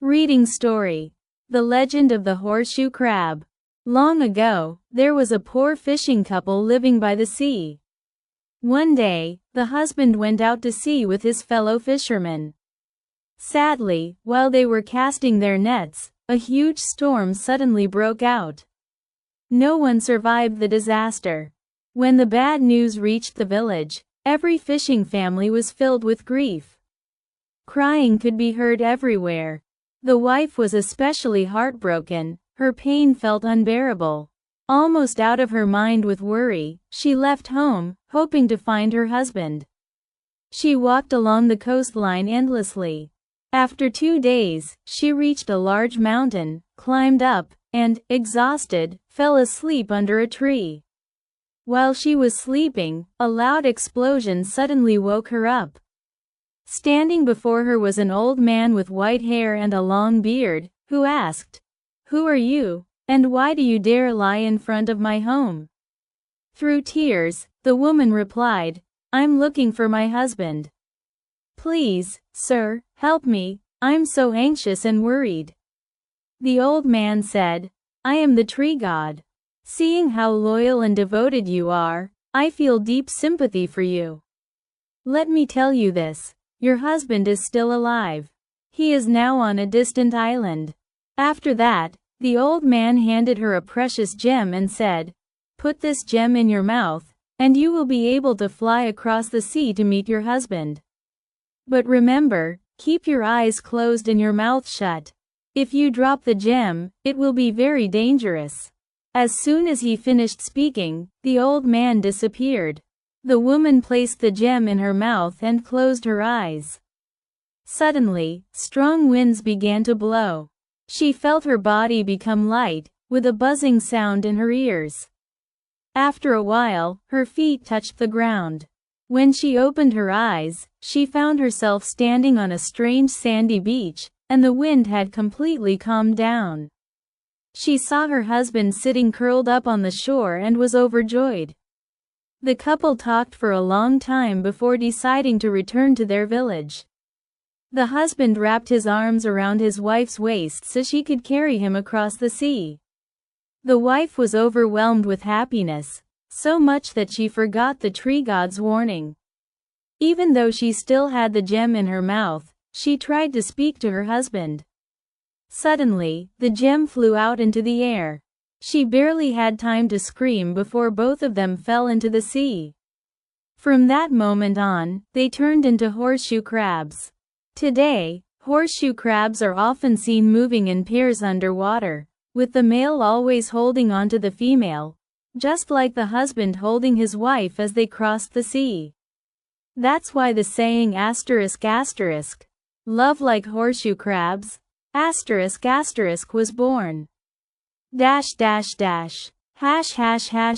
Reading story. The Legend of the Horseshoe Crab. Long ago, there was a poor fishing couple living by the sea. One day, the husband went out to sea with his fellow fishermen. Sadly, while they were casting their nets, a huge storm suddenly broke out. No one survived the disaster. When the bad news reached the village, every fishing family was filled with grief. Crying could be heard everywhere. The wife was especially heartbroken. Her pain felt unbearable. Almost out of her mind with worry, she left home, hoping to find her husband. She walked along the coastline endlessly. After 2 days, she reached a large mountain, climbed up, and, exhausted, fell asleep under a tree. While she was sleeping, a loud explosion suddenly woke her up. Standing before her was an old man with white hair and a long beard, who asked, "Who are you, and why do you dare lie in front of my home?" Through tears, the woman replied, "I'm looking for my husband. Please, sir, help me, I'm so anxious and worried." The old man said, "I am the tree god. Seeing how loyal and devoted you are, I feel deep sympathy for you. Let me tell you this. Your husband is still alive. He is now on a distant island." After that, the old man handed her a precious gem and said, "Put this gem in your mouth, and you will be able to fly across the sea to meet your husband. But remember, keep your eyes closed and your mouth shut. If you drop the gem, it will be very dangerous." As soon as he finished speaking, the old man disappeared. The woman placed the gem in her mouth and closed her eyes. Suddenly, strong winds began to blow. She felt her body become light, with a buzzing sound in her ears. After a while, her feet touched the ground. When she opened her eyes, she found herself standing on a strange sandy beach, and the wind had completely calmed down. She saw her husband sitting curled up on the shore and was overjoyed. The couple talked for a long time before deciding to return to their village. The husband wrapped his arms around his wife's waist so she could carry him across the sea. The wife was overwhelmed with happiness, so much that she forgot the tree god's warning. Even though she still had the gem in her mouth, she tried to speak to her husband. Suddenly, the gem flew out into the air. She barely had time to scream before both of them fell into the sea. From that moment on, they turned into horseshoe crabs. Today, horseshoe crabs are often seen moving in pairs underwater, with the male always holding onto the female, just like the husband holding his wife as they crossed the sea. That's why the saying love like horseshoe crabs, was born.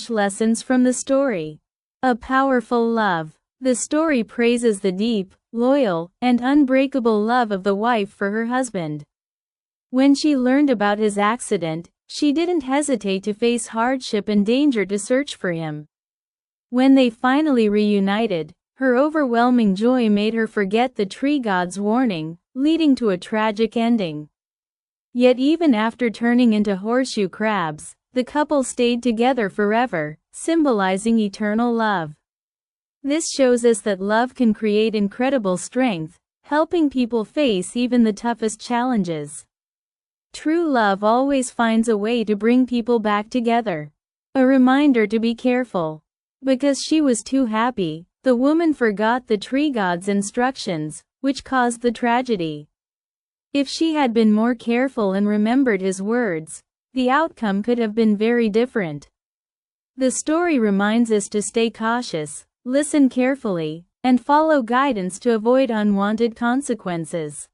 Lessons from the story. A powerful love. The story praises the deep, loyal, and unbreakable love of the wife for her husband. When she learned about his accident, she didn't hesitate to face hardship and danger to search for him. When they finally reunited, her overwhelming joy made her forget the tree god's warning, leading to a tragic ending. Yet even after turning into horseshoe crabs, the couple stayed together forever, symbolizing eternal love. This shows us that love can create incredible strength, helping people face even the toughest challenges. True love always finds a way to bring people back together. A reminder to be careful. Because she was too happy, the woman forgot the tree god's instructions, which caused the tragedy. If she had been more careful and remembered his words, the outcome could have been very different. The story reminds us to stay cautious, listen carefully, and follow guidance to avoid unwanted consequences.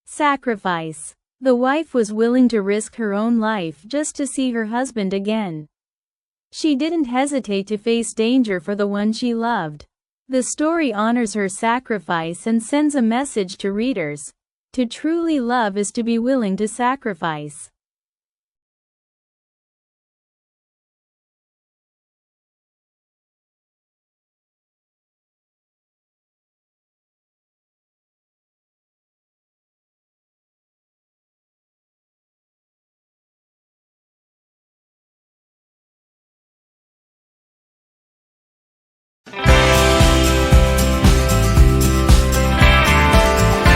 Sacrifice. The wife was willing to risk her own life just to see her husband again. She didn't hesitate to face danger for the one she loved. The story honors her sacrifice and sends a message to readers. To truly love is to be willing to sacrifice.